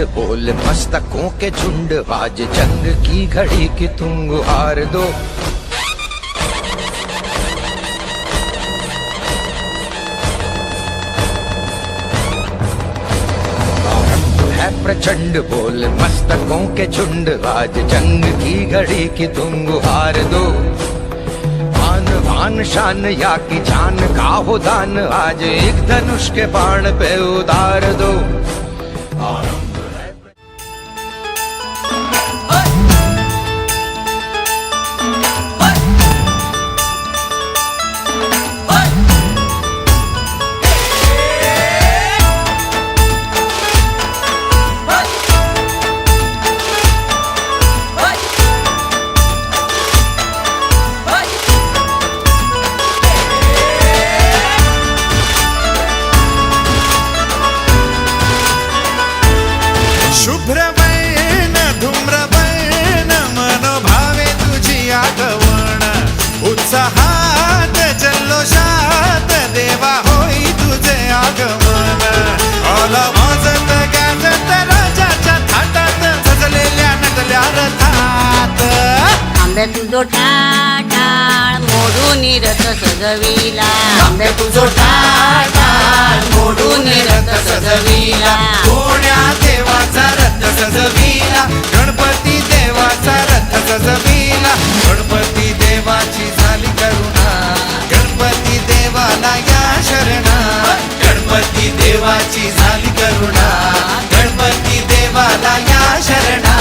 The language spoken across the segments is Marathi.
प्रचंड बोल मस्तकों के झुंड, आज जंग की घड़ी की तुम गुहार दो। प्रचंड बोल मस्तकों के झुंड, आज जंग की घड़ी की तुम गुहार दो। आन बान शान या की जान का हो दान, आज एक धनुष के बाण पे उतार दो। शुभ्रवर्ण धूम्रवर्ण मनोभावे तुझी आठवण, उत्साहात जल्लोषात देवा होई तुझे आगमन। आला वाजत गाजत राजाच्या थाटात, सजलेल्या नटल्या रथात। आंबे तुझो टाटाळ मोडून रथ सजविला, आंबे तुझो टाटाळ मोडून रथ सजविला। कोण्या देवाचा रथ सजविला, गणपती देवाचा रथ सजविला। गणपती देवाची झाली करुणा, गणपती देवाला या शरणा। गणपती देवाची झाली करुणा, गणपती देवाला या शरणा।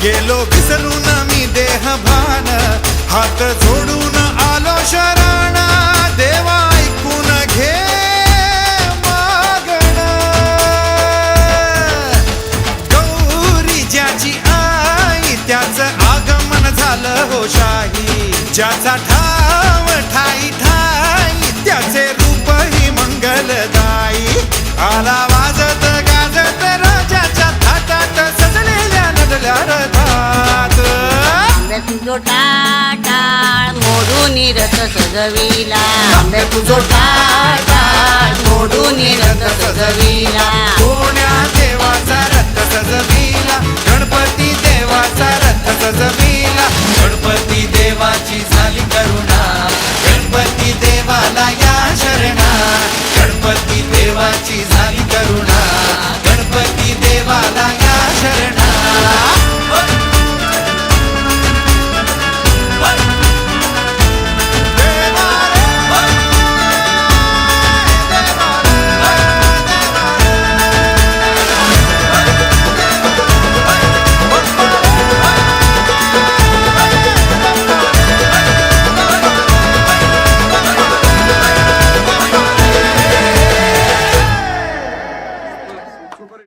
गेलो विसरून मी देह भान, हात जोडून आलो शरण। देवा ऐकून घे मागण, गौरी ज्याची आई त्याच आगमन झालं हो शाही। ज्याचा ठाव ठाई ठाई त्याचे रूप ही मंगलदायी। आला वाजत गाजत राजाच्या थाटात, सजलेल्या नटल्या रथात। आंबे तुझो टाटाळ मोडून रथ सजविला, आंबे तुझो टाटाळ मोडून रथ सजविला। कोण्या देवाचा रथ सजविला, गणपती देवाचा रथ सजविला। गणपती देवाची झाली करुणा,